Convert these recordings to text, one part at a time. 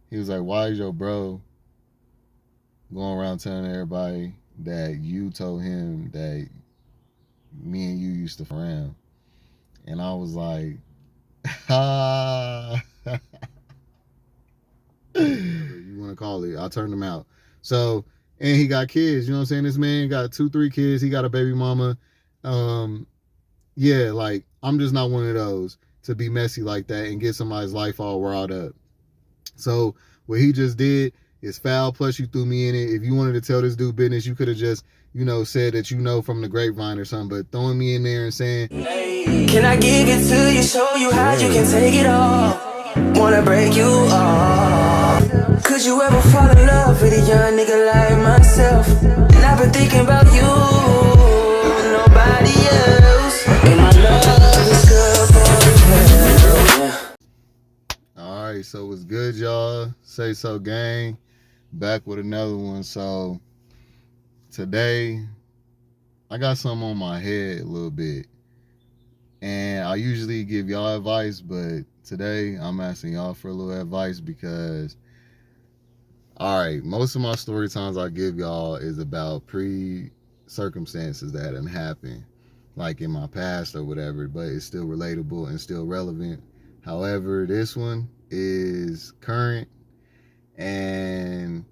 He was like, why is your bro going around telling everybody that you told him that me and you used to f around? And I was like, ah, you want to call it. I turned him out. So, and he got kids, you know what I'm saying? This man got 2, 3 kids. He got a baby mama. Um, yeah, like, I'm just not one of those to be messy like that and get somebody's life all riled up. So what he just did is foul. Plus, you threw me in it. If you wanted to tell this dude business, you could have just, said that from the grapevine or something. But throwing me in there and saying, can I give it to you, show you how you can take it all? Wanna break you off? Could you ever fall in love with a young nigga like myself? And I've been thinking about you, nobody else. And my love is good for the all right, so what's good, y'all? Say So Gang, back with another one. So today, I got something on my head a little bit. And I usually give y'all advice, but today I'm asking y'all for a little advice because, all right, most of my story times I give y'all is about circumstances that hadn't happened, like in my past or whatever, but it's still relatable and still relevant. However, this one is current and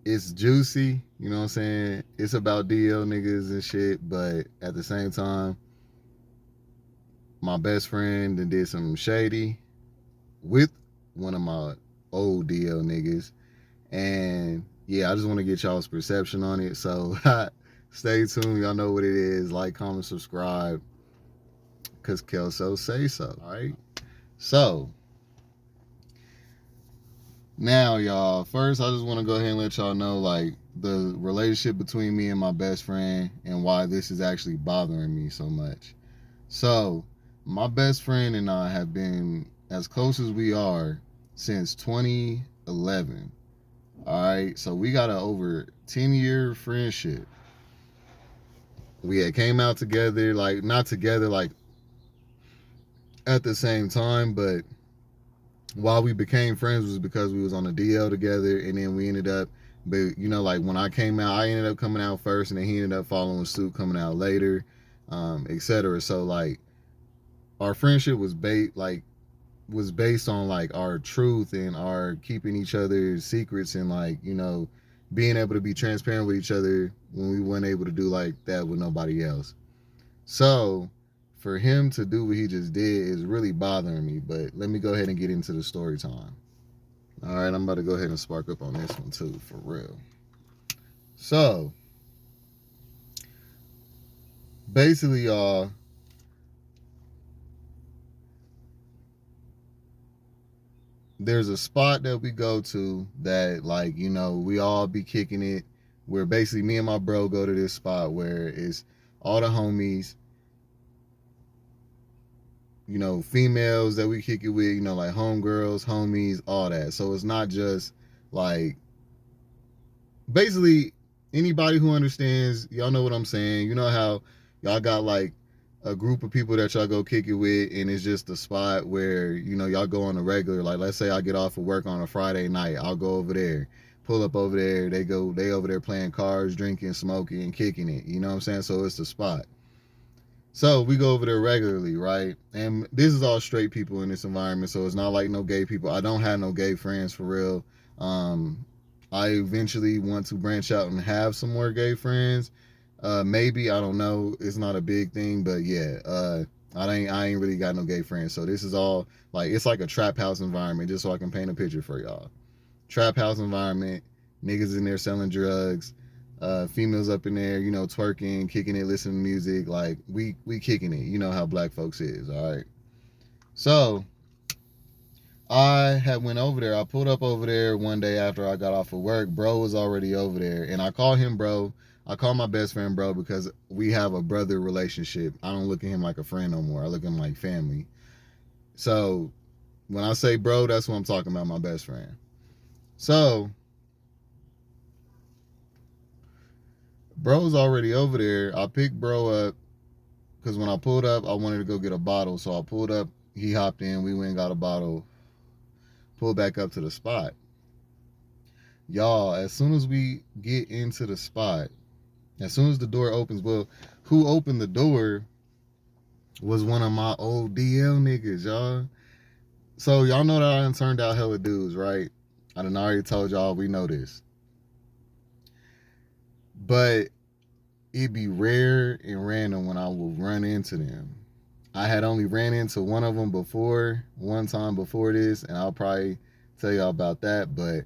it's juicy, you know what I'm saying? It's about DL niggas and shit, but at the same time, my best friend and did some shady with one of my old DL niggas. And yeah, I just want to get y'all's perception on it. So stay tuned. Y'all know what it is. Like, comment, subscribe. Cause Kelso say so. All right. So now, y'all, first I just want to go ahead and let y'all know like the relationship between me and my best friend and why this is actually bothering me so much. So my best friend and I have been as close as we are since 2011. All right, so we got an over 10-year friendship. We had came out together, like not together like at the same time, but while we became friends was because we was on a DL together, and then we ended up, but like when I came out, I ended up coming out first, and then he ended up following suit, coming out later, etc. So like our friendship was based on like our truth and our keeping each other's secrets and like being able to be transparent with each other when we weren't able to do like that with nobody else. So for him to do what he just did is really bothering me, but let me go ahead and get into the story time. All right, I'm about to go ahead and spark up on this one too, for real. So basically, y'all, there's a spot that we go to that like we all be kicking it, where basically me and my bro go to this spot where it's all the homies, females that we kick it with, like homegirls, homies, all that. So it's not just like, basically anybody who understands, y'all know what I'm saying. You know how y'all got like a group of people that y'all go kick it with, and it's just a spot where y'all go on a regular, like let's say I get off of work on a Friday night, I'll go over there, pull up over there, they over there playing cards, drinking, smoking, and kicking it, you know what I'm saying? So it's the spot. So we go over there regularly, right? And this is all straight people in this environment, so it's not like no gay people. I don't have no gay friends for real. I eventually want to branch out and have some more gay friends. Maybe, I don't know. It's not a big thing, but yeah, I ain't really got no gay friends. So this is all like, it's like a trap house environment, just so I can paint a picture for y'all. Trap house environment, niggas in there selling drugs, females up in there, twerking, kicking it, listening to music. Like we kicking it. You know how black folks is, all right? So I had went over there. I pulled up over there one day after I got off of work. Bro was already over there, and I call him bro. I call my best friend bro because we have a brother relationship. I don't look at him like a friend no more. I look at him like family. So when I say bro, that's what I'm talking about, my best friend. So bro's already over there. I picked bro up because when I pulled up, I wanted to go get a bottle. So I pulled up, he hopped in, we went and got a bottle. pull back up to the spot. Y'all, as soon as we get into the spot, as soon as the door opens, well, who opened the door was one of my old DL niggas, y'all. So y'all know that I done turned out hella dudes, right? I done already told y'all we know this. But it'd be rare and random when I would run into them. I had only ran into one of them one time before this, and I'll probably tell y'all about that. But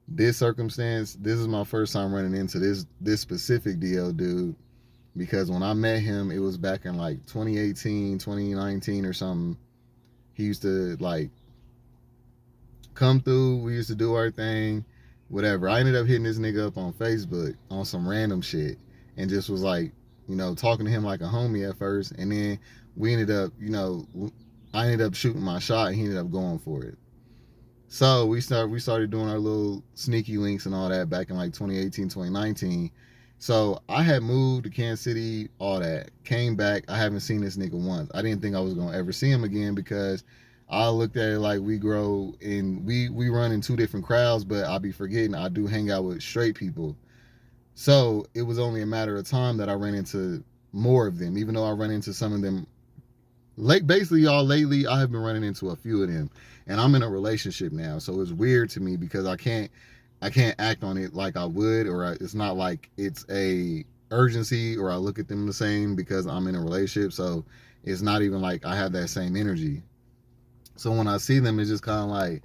this circumstance, this is my first time running into this specific DL dude, because when I met him, it was back in like 2018, 2019 or something. He used to like come through. We used to do our thing, whatever. I ended up hitting this nigga up on Facebook on some random shit and just was like, talking to him like a homie at first. And then we ended up, I ended up shooting my shot and he ended up going for it. So we started doing our little sneaky links and all that back in like 2018, 2019. So I had moved to Kansas City, all that. Came back. I haven't seen this nigga once. I didn't think I was going to ever see him again because I looked at it like we grow and we run in two different crowds, but I'll be forgetting I do hang out with straight people. So it was only a matter of time that I ran into more of them, even though I run into some of them. Basically, y'all, lately I have been running into a few of them, and I'm in a relationship now, so it's weird to me because I can't act on it like I would, or it's not like it's a urgency or I look at them the same because I'm in a relationship. So it's not even like I have that same energy. So when I see them, it's just kind of like,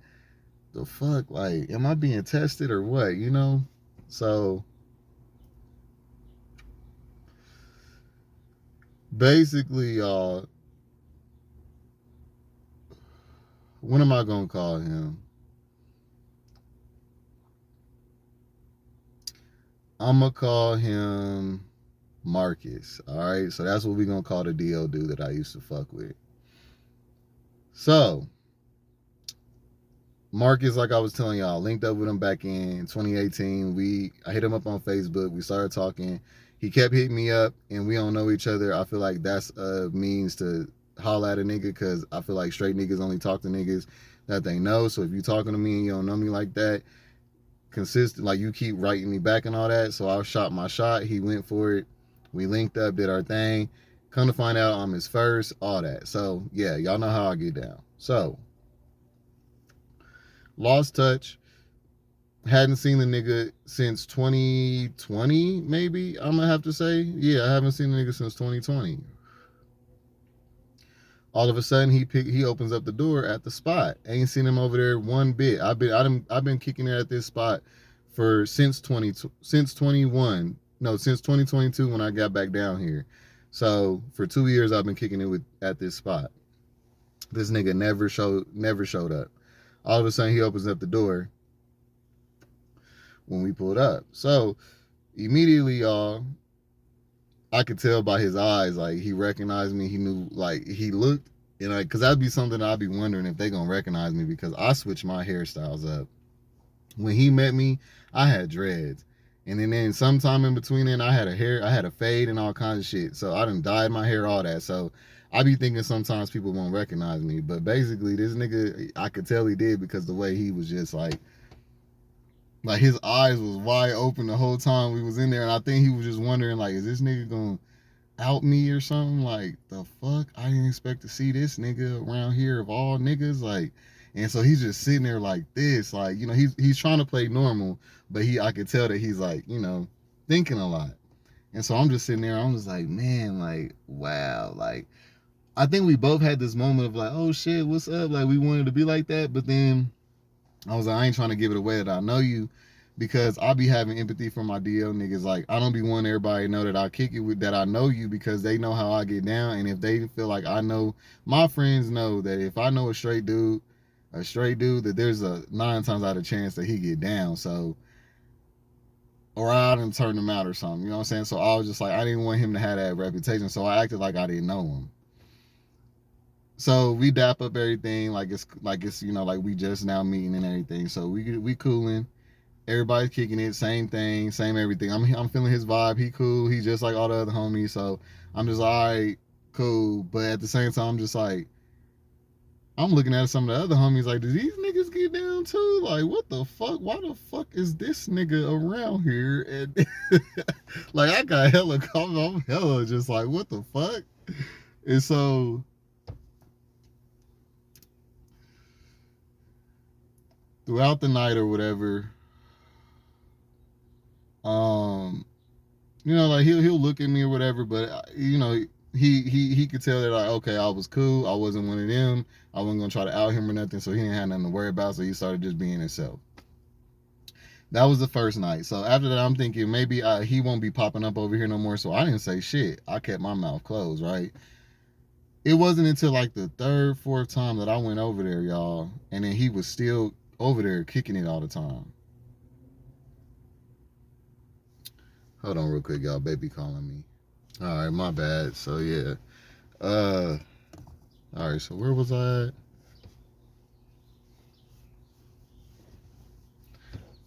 the fuck, like, am I being tested or what, So basically, y'all, what am I gonna call him? I'm gonna call him Marcus. All right, so that's what we're gonna call the DL dude that I used to fuck with. So Marcus, like I was telling y'all, linked up with him back in 2018. I hit him up on Facebook. We started talking. He kept hitting me up, and we don't know each other. I feel like that's a means to holler at a nigga, because I feel like straight niggas only talk to niggas that they know. So if you talking to me and you don't know me like that, consistent, like you keep writing me back and all that. So I shot my shot. He went for it. We linked up, did our thing. Come to find out, I'm his first, all that. So yeah, y'all know how I get down. So lost touch. Hadn't seen the nigga since 2020, maybe, I'm gonna have to say. Yeah, I haven't seen the nigga since 2020. All of a sudden, he opens up the door at the spot. Ain't seen him over there one bit. I've been kicking it at this spot for since 2021. No, since 2022 when I got back down here. So for 2 years, I've been kicking it at this spot. This nigga never showed up. All of a sudden, he opens up the door when we pulled up. So immediately, y'all, I could tell by his eyes, like he recognized me. He knew, like he looked, because that'd be something I'd be wondering if they gonna recognize me, because I switched my hairstyles up. When he met me, I had dreads, and then sometime in between then, I had a fade and all kinds of shit. So I done dyed my hair, all that. So I be thinking sometimes people won't recognize me, but basically this nigga, I could tell he did, because the way he was just like his eyes was wide open the whole time we was in there, and I think he was just wondering, like, is this nigga gonna out me or something? Like, the fuck? I didn't expect to see this nigga around here of all niggas, like. And so he's just sitting there like this, like, he's trying to play normal, but I could tell that he's like, thinking a lot. And so I'm just sitting there, I'm just like, man, like, wow, like, I think we both had this moment of like, oh shit, what's up? Like, we wanted to be like that, but then I was like, I ain't trying to give it away that I know you, because I be having empathy for my DL niggas. Like, I don't be wanting everybody to know that I kick it with, that I know you, because they know how I get down. And if they feel like I know, my friends know that if I know a straight dude, that there's a 9 times out of chance that he get down. So, or I didn't turn him out or something, you know what I'm saying? So I was just like, I didn't want him to have that reputation. So I acted like I didn't know him. So we dap up everything like it's like we just now meeting and everything. So we cooling, everybody's kicking it, same thing, same everything. I'm feeling his vibe. He cool. He just like all the other homies. So I'm just all right, cool. But at the same time, I'm just like, I'm looking at some of the other homies like, do these niggas get down too? Like, what the fuck? Why the fuck is this nigga around here? And like, I got hella I'm hella just like, what the fuck? And so throughout the night or whatever, um, like he'll look at me or whatever, but he could tell that like, okay, I was cool, I wasn't one of them, I wasn't gonna try to out him or nothing, so he didn't have nothing to worry about, so he started just being himself. That was the first night. So after that, I'm thinking maybe he won't be popping up over here no more. So I didn't say shit. I kept my mouth closed, right? It wasn't until like the third, fourth time that I went over there, y'all, and then he was still over there kicking it all the time. Hold on real quick, y'all. Baby calling me. All right, my bad. So yeah. All right, so where was I at?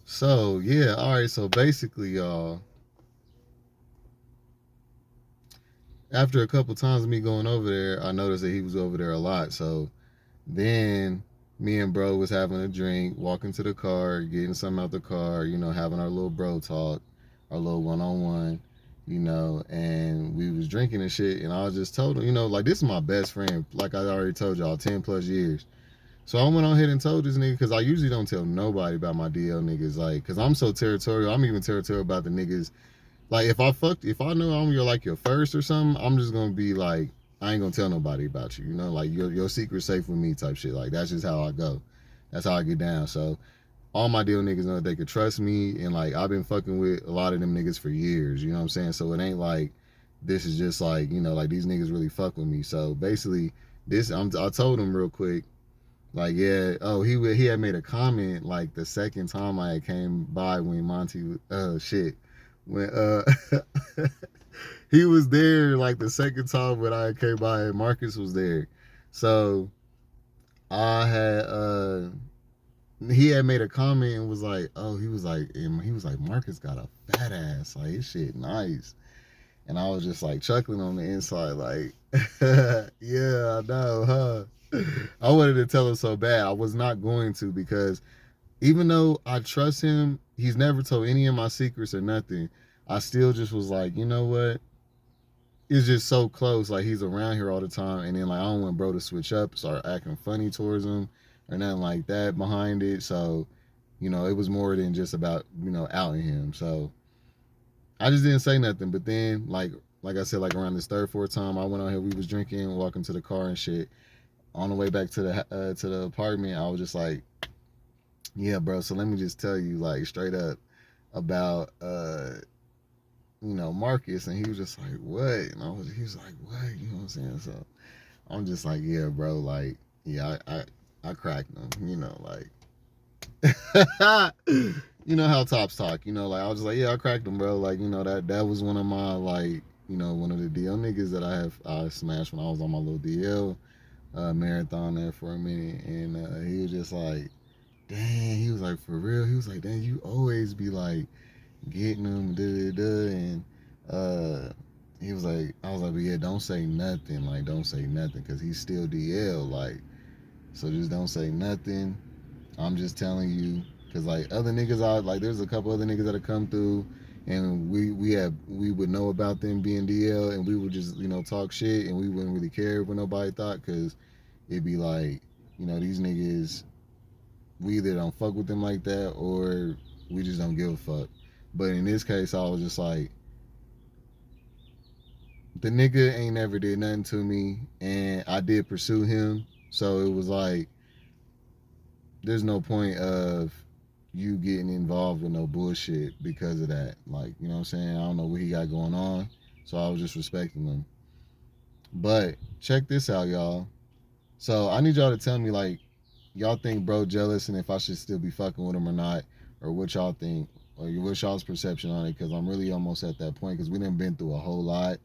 So yeah, all right, so basically, y'all, after a couple times of me going over there, I noticed that he was over there a lot. So then me and bro was having a drink, walking to the car, getting something out the car, having our little bro talk, our little one-on-one, and we was drinking and shit. And I just told him, like, this is my best friend. Like I already told y'all, 10 plus years. So I went on ahead and told this nigga, because I usually don't tell nobody about my DL niggas, like, because I'm so territorial. I'm even territorial about the niggas. Like, if I know I'm your first or something, I'm just gonna be like, I ain't gonna tell nobody about you, like your secret's safe with me type shit. Like, that's just how I go. That's how I get down. So all my deal niggas know that they could trust me, and like I've been fucking with a lot of them niggas for years, you know what I'm saying? So it ain't like this is just like, like these niggas really fuck with me. So basically I told him real quick, like, yeah, oh, he had made a comment like the second time I came by when Monty shit when he was there like the second time when I came by and Marcus was there. So I had he had made a comment and was like, oh, he was like Marcus got a fat ass, like his shit nice. And I was just like chuckling on the inside, like, yeah, I know, huh? I wanted to tell him so bad. I was not going to, because even though I trust him, he's never told any of my secrets or nothing. I still just was like, you know what? It's just so close. Like, he's around here all the time. And then, like, I don't want bro to switch up, start acting funny towards him or nothing like that behind it. So, it was more than just about, outing him. So I just didn't say nothing. But then, like I said, like around this third, fourth time, I went on here, we was drinking, walking to the car and shit. On the way back to the apartment, I was just like, yeah, bro. So let me just tell you, like, straight up about Marcus. And he was just like, what? And he was like, what? You know what I'm saying? So I'm just like, yeah, bro. Like, yeah, I cracked him. Like, you know how tops talk. Like, I was just like, yeah, I cracked him, bro. Like, that was one of my, like, one of the DL niggas that I smashed when I was on my little DL marathon there for a minute. And he was just like, dang, he was like, for real? He was like, dang, you always be like getting them, and he was like, I was like, but yeah, don't say nothing, like, don't say nothing, because he's still DL, like, so just don't say nothing. I'm just telling you, because like other niggas out, like there's a couple other niggas that have come through, and we would know about them being DL, and we would just talk shit, and we wouldn't really care what nobody thought, because it'd be like, these niggas, we either don't fuck with them like that, or we just don't give a fuck. But in this case, I was just like, the nigga ain't never did nothing to me, and I did pursue him, so it was like, there's no point of you getting involved with no bullshit because of that. Like, you know what I'm saying? I don't know what he got going on, so I was just respecting him. But check this out, y'all. So I need y'all to tell me, like, y'all think bro jealous, and if I should still be fucking with him or not, or what y'all think, or what's y'all's perception on it, because I'm really almost at that point, because we done been through a whole lot.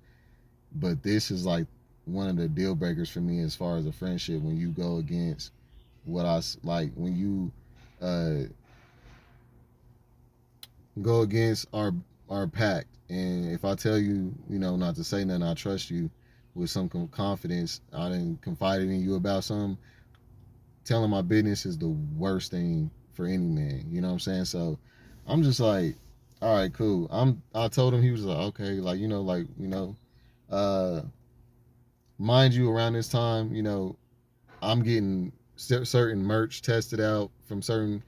But this is like one of the deal breakers for me as far as a friendship, when you go against what I like, when you go against our pact. And if I tell you, not to say nothing, I trust you with some confidence. I didn't confide in you about something. telling my business is the worst thing for any man. You know what I'm saying? So I'm just like, all right, cool. I told him, he was like, okay, like, uh, mind you, around this time, I'm getting certain merch tested out from certain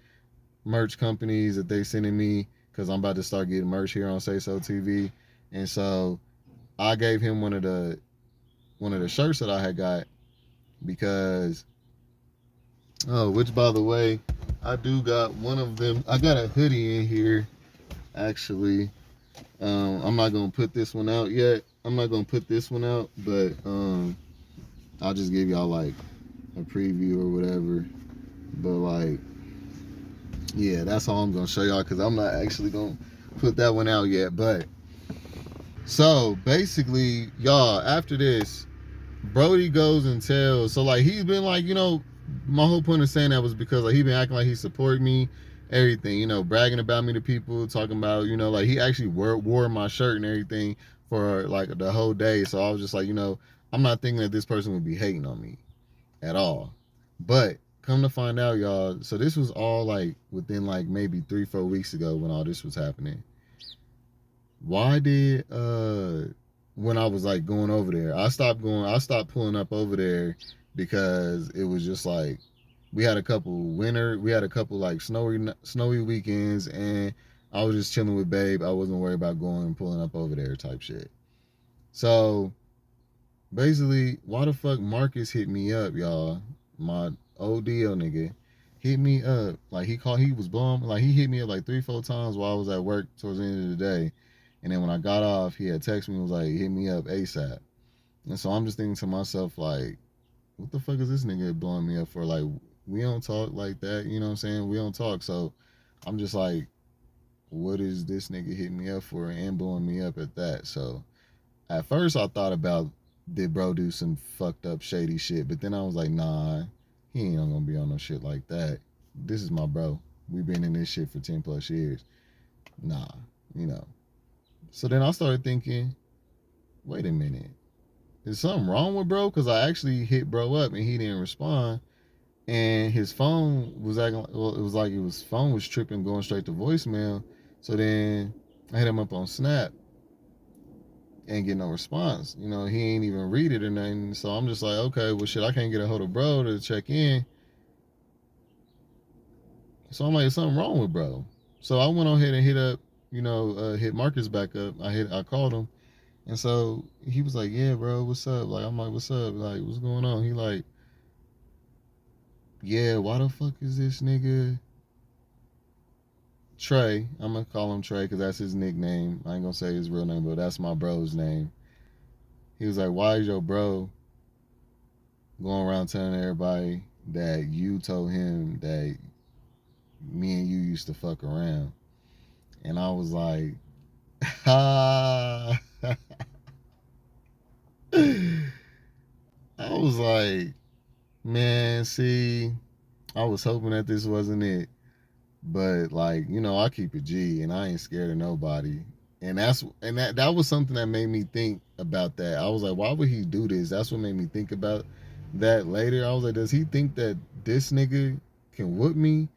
merch companies that they sending me because I'm about to start getting merch here on Say So TV, and so I gave him one of the shirts that I had got because which by the way, I do got one of them. I got a hoodie in here actually. I'm not gonna put this one out yet. I'm not gonna put this one out, but I'll just give y'all like a preview or whatever. But like, yeah, that's all I'm gonna show y'all because I'm not actually gonna put that one out yet. But so basically, y'all, after this, Brody goes and tells. So like he's been like, my whole point of saying that was because like he been acting like he supported me, everything, bragging about me to people, talking about, like he actually wore my shirt and everything for like the whole day. So I was just like, I'm not thinking that this person would be hating on me at all. But come to find out, y'all, so this was all like within like maybe 3-4 weeks ago when all this was happening. Why did when I was like going over there, I stopped pulling up over there because it was just like we had a couple like snowy weekends, and I was just chilling with babe. I wasn't worried about going and pulling up over there type shit. So basically, why the fuck Marcus hit me up, y'all? My ODO nigga hit me up. Like he was blowing, like he hit me up like 3-4 times while I was at work towards the end of the day. And then when I got off, he had texted me and was like, hit me up ASAP. And so I'm just thinking to myself, like, what the fuck is this nigga blowing me up for? Like, we don't talk like that, you know what I'm saying? We don't talk. So I'm just like, what is this nigga hitting me up for and blowing me up at that? So at first I thought about, did bro do some fucked up shady shit? But then I was like, nah, he ain't gonna be on no shit like that. This is my bro. We've been in this shit for 10 plus years. Nah, you know. So then I started thinking, wait a minute. Is something wrong with bro? Because I actually hit bro up and he didn't respond. And his phone was acting, well, it was like his phone was tripping, going straight to voicemail. So then I hit him up on Snap and get no response. He ain't even read it or nothing. So I'm just like, okay, well, shit, I can't get a hold of bro to check in. So I'm like, is something wrong with bro? So I went on ahead and hit up, hit Marcus back up. I called him. And so he was like, yeah, bro, what's up? Like, I'm like, what's up? Like, what's going on? He like, yeah, why the fuck is this nigga Trey? I'm gonna call him Trey because that's his nickname. I ain't gonna say his real name, but that's my bro's name. He was like, why is your bro going around telling everybody that you told him that me and you used to fuck around? And I was like, ah. I was like, man, see, I was hoping that this wasn't it. But like, I keep it G and I ain't scared of nobody. And that was something that made me think about that. I was like, why would he do this? That's what made me think about that later. I was like, does he think that this nigga can whoop me?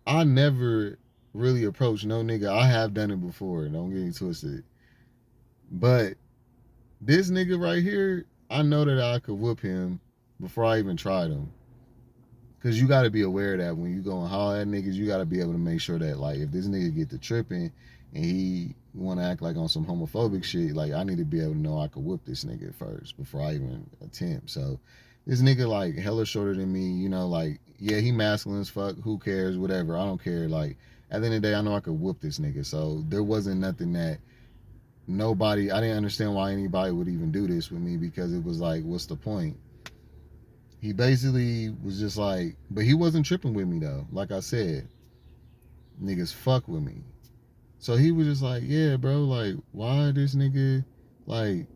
I never really approached no nigga. I have done it before, don't get me twisted. But this nigga right here, I know that I could whoop him before I even tried him. Cause you gotta be aware that when you go and holler at niggas, you gotta be able to make sure that like if this nigga get to tripping and he wanna act like on some homophobic shit, like I need to be able to know I could whoop this nigga first before I even attempt. So this nigga like hella shorter than me, like yeah, he masculine as fuck, who cares, whatever, I don't care. Like at the end of the day, I know I could whoop this nigga. So there wasn't nothing that I didn't understand why anybody would even do this with me because it was like, what's the point? He basically was just like, but he wasn't tripping with me though. Like I said, niggas fuck with me. So he was just like, yeah, bro, like, why this nigga, like,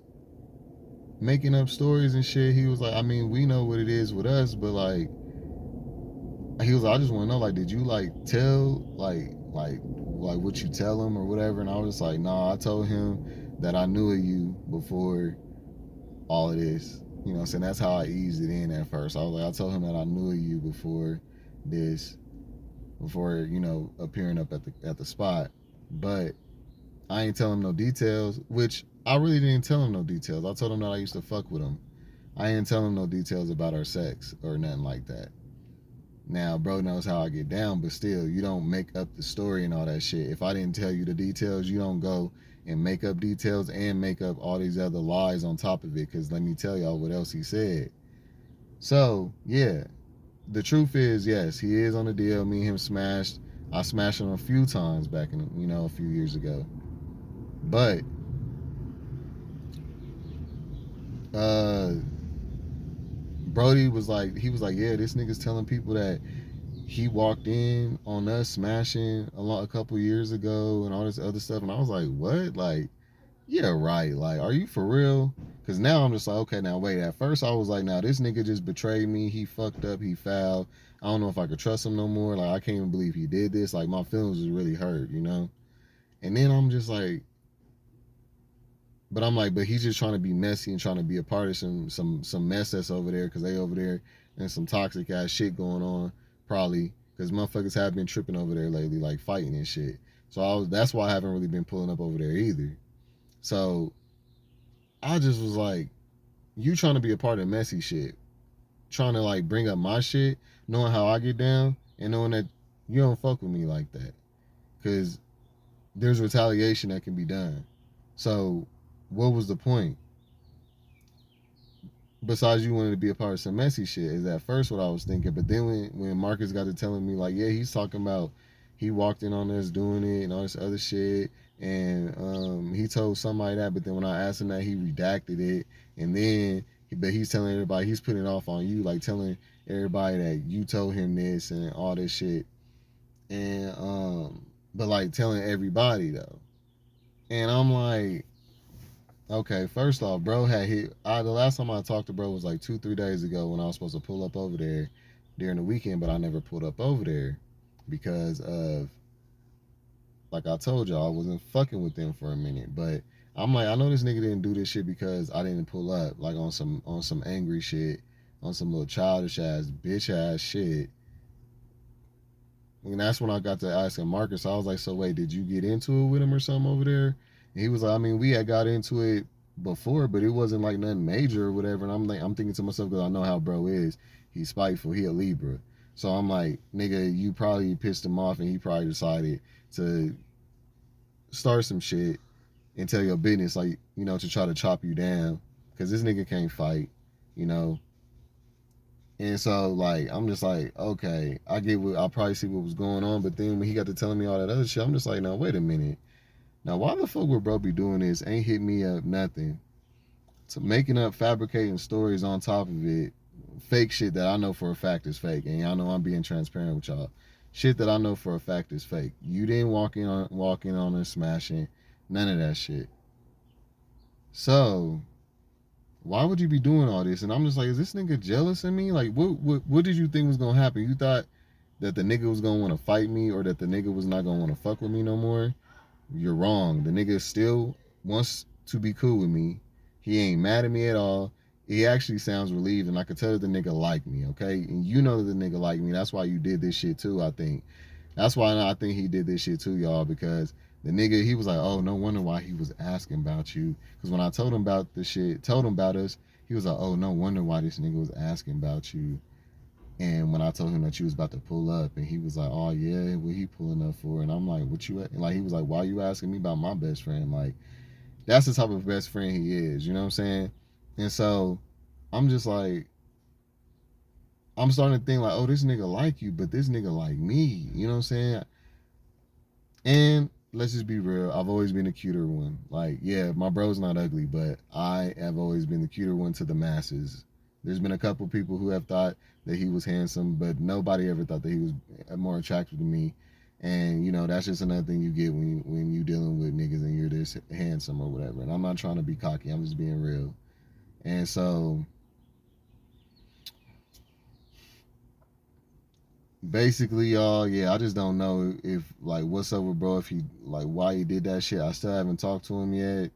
making up stories and shit? He was like, I mean, we know what it is with us, but like, he was like, I just want to know, like, did you like tell, like what you tell him or whatever? And I was just like, nah, I told him that I knew of you before all of this. You know what I'm saying? That's how I eased it in at first. I was like, I told him that I knew you before this, before, you know, appearing up at the spot. But I ain't tell him no details, which I really didn't tell him no details. I told him that I used to fuck with him. I didn't tell him no details about our sex or nothing like that. Now, bro knows how I get down, but still, you don't make up the story and all that shit. If I didn't tell you the details, you don't go and make up details and make up all these other lies on top of it. Because let me tell y'all what else he said. So, yeah, the truth is, yes, he is on the deal. Me and him smashed. I smashed him a few times back in, you know, a few years ago. But, Brody was like, yeah, this nigga's telling people that he walked in on us smashing a couple years ago and all this other stuff, and I was like, what? Like, yeah, right. Like, are you for real? Because now I'm just like, okay, now wait. At first I was like, now this nigga just betrayed me. He fucked up. He fouled. I don't know if I could trust him no more. Like, I can't even believe he did this. Like, my feelings was really hurt, you know. And then I'm just like, but he's just trying to be messy and trying to be a part of some mess that's over there because they over there and some toxic ass shit going on probably because motherfuckers have been tripping over there lately, like fighting and shit. So that's why I haven't really been pulling up over there either. So I just was like, you trying to be a part of messy shit, trying to like bring up my shit, knowing how I get down and knowing that you don't fuck with me like that because there's retaliation that can be done. So what was the point? Besides you wanting to be a part of some messy shit is at first what I was thinking. But then when Marcus got to telling me like, yeah, he's talking about he walked in on us doing it and all this other shit, and he told somebody that. But then when I asked him that, he redacted it, and then but he's telling everybody he's putting it off on you, like telling everybody that you told him this and all this shit, and but like telling everybody though, and I'm like, okay, first off, bro had hit. The last time I talked to bro was like 2-3 days ago when I was supposed to pull up over there during the weekend, but I never pulled up over there because of, like I told y'all, I wasn't fucking with them for a minute. But I'm like, I know this nigga didn't do this shit because I didn't pull up, like on some angry shit, on some little childish ass bitch ass shit. And that's when I got to asking Marcus. I was like, so wait, did you get into it with him or something over there? And he was like, I mean, we had got into it before, but it wasn't like nothing major or whatever. And I'm like, I'm thinking to myself because I know how bro is. He's spiteful. He a Libra. So I'm like, nigga, you probably pissed him off, and he probably decided to start some shit and tell your business, like, you know, to try to chop you down because this nigga can't fight, you know. And so, like, I'm just like, okay, I probably see what was going on. But then when he got to telling me all that other shit, I'm just like, now, wait a minute. Now, why the fuck would bro be doing this? Ain't hit me up, nothing. So making up, fabricating stories on top of it, fake shit that I know for a fact is fake. And y'all know I'm being transparent with y'all. Shit that I know for a fact is fake. You didn't walk in on and smashing, none of that shit. So why would you be doing all this? And I'm just like, is this nigga jealous of me? Like, what did you think was gonna happen? You thought that the nigga was gonna want to fight me or that the nigga was not gonna want to fuck with me no more? You're wrong. The nigga still wants to be cool with me. He ain't mad at me at all. He actually sounds relieved, and I could tell that the nigga like me, okay? And you know that the nigga like me. That's why you did this shit too, I think. That's why I think he did this shit too, y'all, because the nigga, he was like, oh, no wonder why he was asking about you. Because when I told him about the shit, told him about us, he was like, oh, no wonder why this nigga was asking about you. And when I told him that you was about to pull up, and he was like, oh, yeah, what he pulling up for? And I'm like, what you, like, he was like, why you asking me about my best friend? Like, that's the type of best friend he is, you know what I'm saying? And so I'm just like, I'm starting to think like, oh, this nigga like you, but this nigga like me, you know what I'm saying? And let's just be real, I've always been the cuter one. Like, yeah, my bro's not ugly, but I have always been the cuter one to the masses. There's been a couple people who have thought that he was handsome, but nobody ever thought that he was more attractive to me. And you know, that's just another thing you get when you dealing with niggas and you're this handsome or whatever. And I'm not trying to be cocky, I'm just being real. And so basically, y'all, yeah, I just don't know if like what's up with bro, if he like why he did that shit. I still haven't talked to him yet.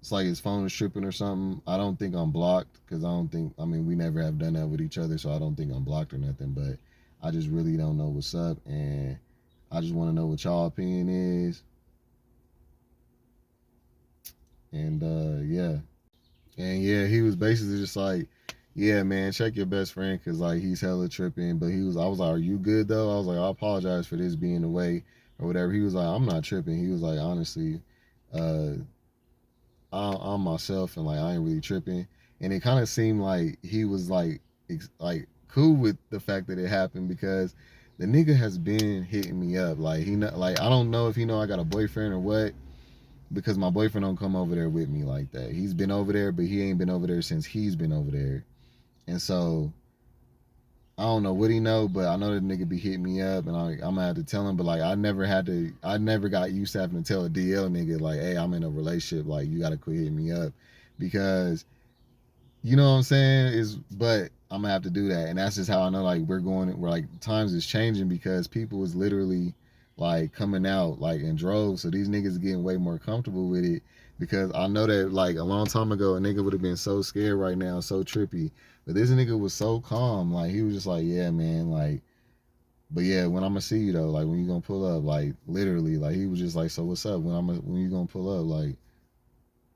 it's like his phone is tripping or something. I don't think I'm blocked because I mean, we never have done that with each other, so I don't think I'm blocked or nothing. But I just really don't know what's up, and I just want to know what y'all opinion is. And yeah, and yeah, he was basically just like, yeah, man, check your best friend because like he's hella tripping. But I was like, are you good though? I was like, I apologize for this being the way or whatever. He was like, I'm not tripping. He was like, honestly, uh, I'm myself and like I ain't really tripping. And it kind of seemed like he was like cool with the fact that it happened because the nigga has been hitting me up. Like like I don't know if he know I got a boyfriend or what because my boyfriend don't come over there with me like that. He's been over there, but he ain't been over there since he's been over there. And so I don't know what he know, but I know that nigga be hitting me up, and I'm gonna have to tell him. But like, I never got used to having to tell a DL nigga like, hey, I'm in a relationship, like you gotta quit hitting me up, because you know what I'm saying but I'm gonna have to do that, and that's just how I know like we're like times is changing because people is literally like coming out like in droves, so these niggas are getting way more comfortable with it. Because I know that like a long time ago, a nigga would have been so scared right now, so trippy. But this nigga was so calm. Like he was just like, yeah, man, like, but yeah, when I'm gonna see you though, like when you gonna pull up, like literally, like he was just like, so what's up? When you gonna pull up? Like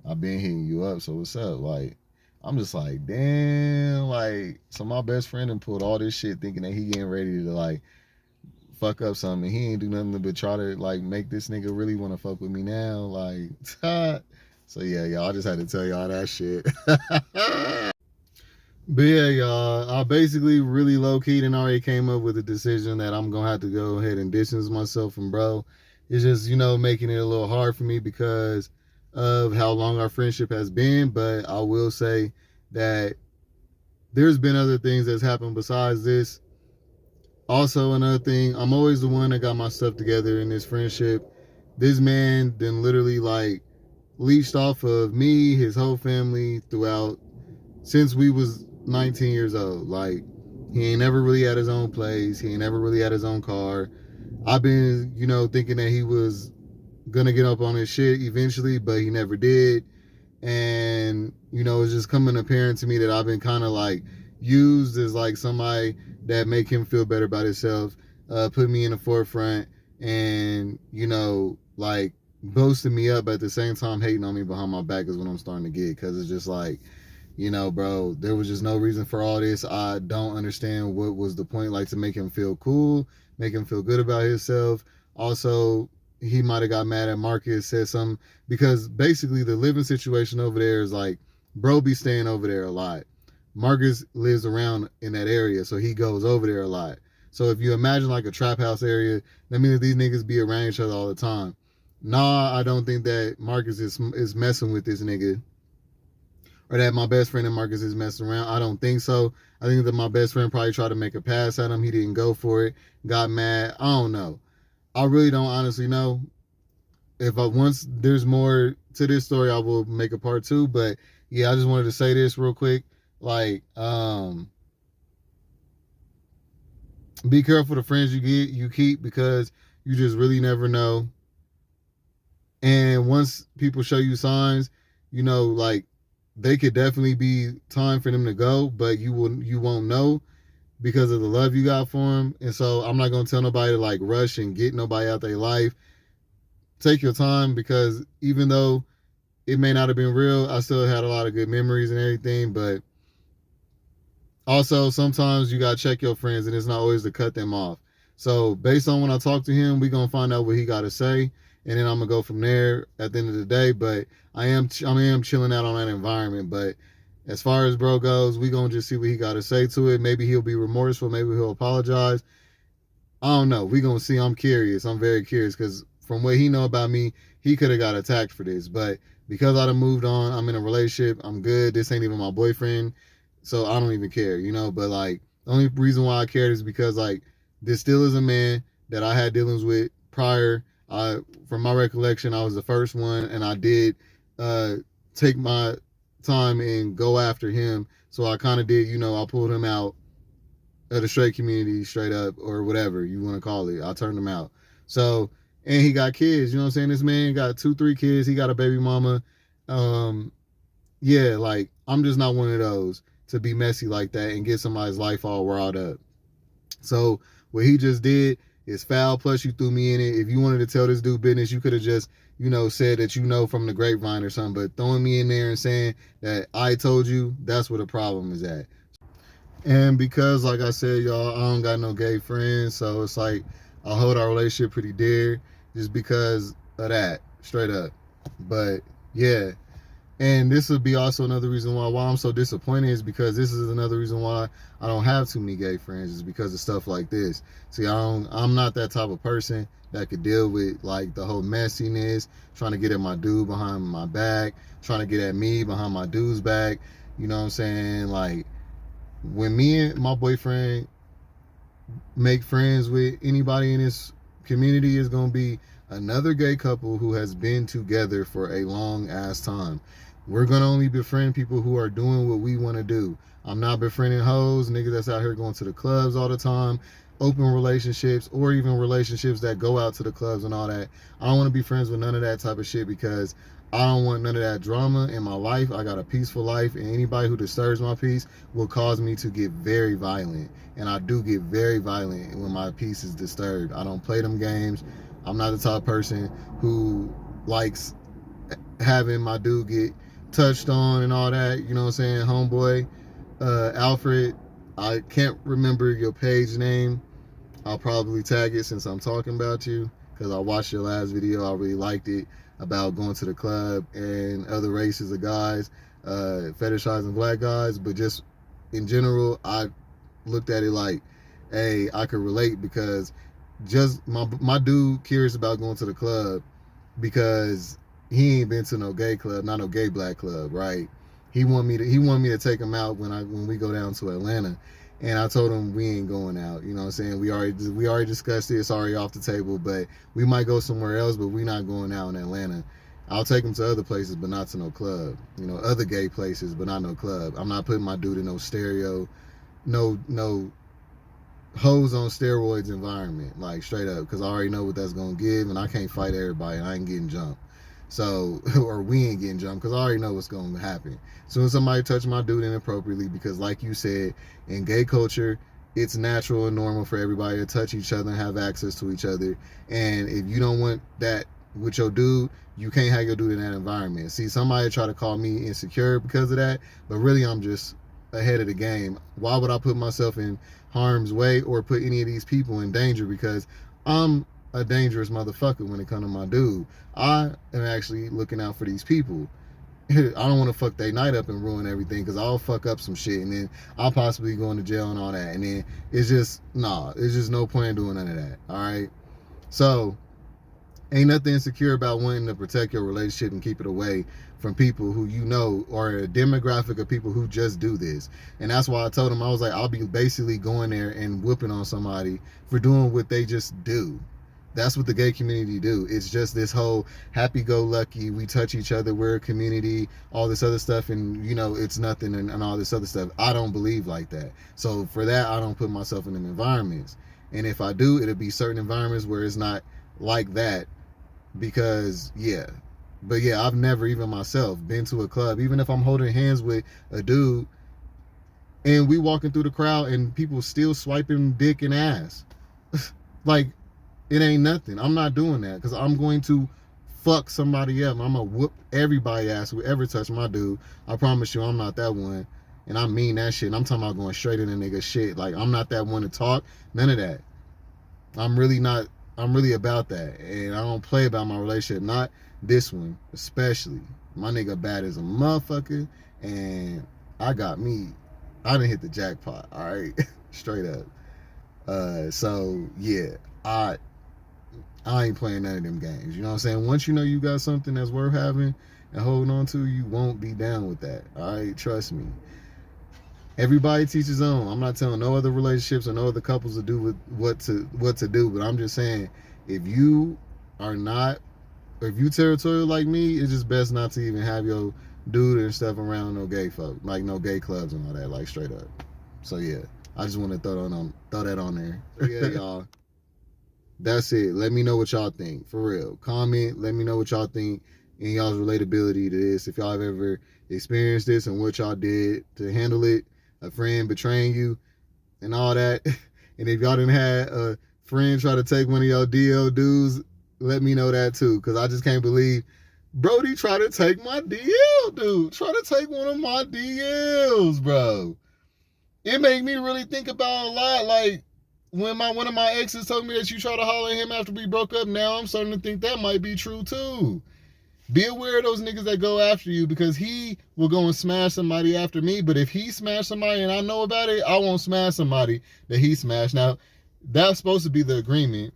I've been hitting you up, so what's up? Like I'm just like, damn, like so my best friend and pulled all this shit thinking that he getting ready to like fuck up something. He ain't do nothing but try to like make this nigga really want to fuck with me now. Like, so yeah, y'all, I just had to tell y'all that shit. But yeah, y'all, I basically really low keyed and already came up with a decision that I'm gonna have to go ahead and distance myself from bro. It's just, making it a little hard for me because of how long our friendship has been. But I will say that there's been other things that's happened besides this. Also, another thing, I'm always the one that got my stuff together in this friendship. This man then literally like leached off of me, his whole family throughout since we was 19 years old. Like he ain't never really had his own place. He ain't never really had his own car. I've been, thinking that he was gonna get up on his shit eventually, but he never did. And it's just coming apparent to me that I've been kind of like used as like somebody that make him feel better about himself, put me in the forefront, and like boasting me up, but at the same time hating on me behind my back is what I'm starting to get, because it's just like, bro, there was just no reason for all this. I don't understand what was the point, like to make him feel cool, make him feel good about himself. Also, he might have got mad at Marcus, said something, because basically the living situation over there is like, bro be staying over there a lot. Marcus lives around in that area, so he goes over there a lot. So if you imagine like a trap house area, that means that these niggas be around each other all the time. Nah, I don't think that Marcus is messing with this nigga, or that my best friend and Marcus is messing around. I don't think so. I think that my best friend probably tried to make a pass at him. He didn't go for it, got mad. I don't know. I really don't honestly know. If I once there's more to this story, I will make a part two. But yeah, I just wanted to say this real quick. Like, be careful the friends you keep, because you just really never know. And once people show you signs, like they could definitely be time for them to go, but you won't know because of the love you got for them. And so I'm not gonna tell nobody to like rush and get nobody out their life. Take your time, because even though it may not have been real, I still had a lot of good memories and everything. But also, sometimes you gotta check your friends, and it's not always to cut them off. So based on when I talk to him, we gonna find out what he got to say, and then I'm gonna go from there at the end of the day. But I am chilling out on that environment. But as far as bro goes, we gonna just see what he got to say to it. Maybe he'll be remorseful. Maybe he'll apologize. I don't know. We gonna see. I'm curious. I'm very curious, because from what he know about me, he could have got attacked for this. But because I done moved on, I'm in a relationship. I'm good. This ain't even my boyfriend, so I don't even care. But like the only reason why I cared is because like this still is a man that I had dealings with prior. From my recollection, I was the first one, and I did uh, take my time and go after him. So I kind of did. I pulled him out of the straight community straight up, or whatever you want to call it. I turned him out. So, and he got kids, you know what I'm saying? This man got 2, 3 kids. He got a baby mama. um, yeah, like I'm just not one of those to be messy like that and get somebody's life all riled up. So what he just did is foul. Plus, you threw me in it. If you wanted to tell this dude business, you could have just, said that from the grapevine or something. But throwing me in there and saying that I told you, that's where the problem is at. And because, like I said, y'all, I don't got no gay friends, so it's like I hold our relationship pretty dear just because of that, straight up. But yeah, and this would be also another reason why I'm so disappointed is because this is another reason why I don't have too many gay friends is because of stuff like this. See, I'm not that type of person that could deal with like the whole messiness, trying to get at my dude behind my back, trying to get at me behind my dude's back. You know what I'm saying? Like when me and my boyfriend make friends with anybody in this community is going to be another gay couple who has been together for a long ass time. We're going to only befriend people who are doing what we want to do. I'm not befriending hoes, niggas that's out here going to the clubs all the time, open relationships, or even relationships that go out to the clubs and all that. I don't want to be friends with none of that type of shit because I don't want none of that drama in my life. I got a peaceful life, and anybody who disturbs my peace will cause me to get very violent. And I do get very violent when my peace is disturbed. I don't play them games. I'm not the type of person who likes having my dude get touched on and all that. You know what I'm saying? Homeboy, Alfred, I can't remember your page name. I'll probably tag it since I'm talking about you because I watched your last video. I really liked it about going to the club and other races of guys, fetishizing black guys. But just in general, I looked at it like, hey, I could relate because just my dude curious about going to the club because he ain't been to no gay club, not no gay black club, right? He want me to take him out when we go down to Atlanta. And I told him we ain't going out. You know what I'm saying? We already discussed it. It's already off the table, but we might go somewhere else, but we not going out in Atlanta. I'll take him to other places, but not to no club. Other gay places, but not no club. I'm not putting my dude in no stereo, no hoes on steroids environment, like straight up, because I already know what that's gonna give, and I can't fight everybody, and I ain't getting jumped. So, or we ain't getting jumped, because I already know what's gonna happen. So when somebody touch my dude inappropriately, because like you said, in gay culture, it's natural and normal for everybody to touch each other and have access to each other. And if you don't want that with your dude, you can't have your dude in that environment. See, somebody try to call me insecure because of that, but really I'm just ahead of the game. Why would I put myself in harm's way or put any of these people in danger? Because I'm a dangerous motherfucker when it comes to my dude. I am actually looking out for these people. I don't want to fuck their night up and ruin everything because I'll fuck up some shit and then I'll possibly go into jail and all that. And then it's just no point in doing none of that. All right. So ain't nothing insecure about wanting to protect your relationship and keep it away from people who are a demographic of people who just do this. And that's why I told him, I was like, I'll be basically going there and whooping on somebody for doing what they just do. That's what the gay community do. It's just this whole happy-go-lucky, we touch each other, we're a community, all this other stuff, and it's nothing and all this other stuff. I don't believe like that. So for that, I don't put myself in them environments. And if I do, it'll be certain environments where it's not like that. Because I've never even myself been to a club, even if I'm holding hands with a dude and we walking through the crowd and people still swiping dick and ass. Like, it ain't nothing. I'm not doing that because I'm going to fuck somebody up. I'm gonna whoop everybody ass who ever touched my dude. I promise you I'm not that one. And I mean that shit. And I'm talking about going straight in a nigga shit. Like, I'm not that one to talk. None of that. I'm really about that, and I don't play about my relationship. Not this one, especially. My nigga bad as a motherfucker, and I done hit the jackpot. All right, straight up. So yeah, I ain't playing none of them games. You know what I'm saying? Once you know you got something that's worth having and holding on to, you won't be down with that. All right, trust me. Everybody teaches his own. I'm not telling no other relationships or no other couples to do with what to do, but I'm just saying, if you territorial like me, it's just best not to even have your dude and stuff around no gay folk, like no gay clubs and all that, like straight up. So yeah, I just want to throw that on there. Yeah, y'all. That's it. Let me know what y'all think. For real. Comment. Let me know what y'all think. and y'all's relatability to this. If y'all have ever experienced this and what y'all did to handle it, a friend betraying you and all that. And if y'all didn't have a friend try to take one of y'all DL dudes, let me know that too. Because I just can't believe Brody tried to take my DL dude. Try to take one of my DLs, bro. It made me really think about a lot. Like, when one of my exes told me that you try to holler at him after we broke up, now I'm starting to think that might be true too. Be aware of those niggas that go after you, because he will go and smash somebody after me. But if he smashed somebody and I know about it, I won't smash somebody that he smashed. Now, that's supposed to be the agreement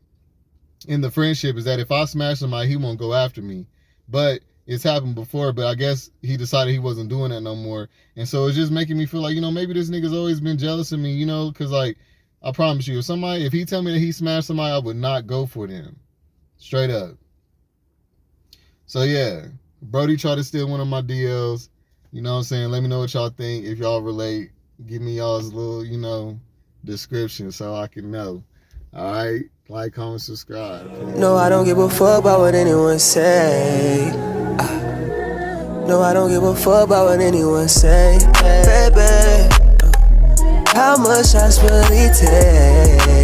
in the friendship, is that if I smash somebody, he won't go after me. But it's happened before, but I guess he decided he wasn't doing that no more. And so it's just making me feel like, maybe this nigga's always been jealous of me, because like, I promise you, if he tell me that he smashed somebody, I would not go for them. Straight up. So yeah, Brody tried to steal one of my DLs. You know what I'm saying? Let me know what y'all think. If y'all relate, give me y'all's little, description so I can know. All right? Like, comment, subscribe. No, I don't give a fuck about what anyone say. No, I don't give a fuck about what anyone say. Baby, how much I really take?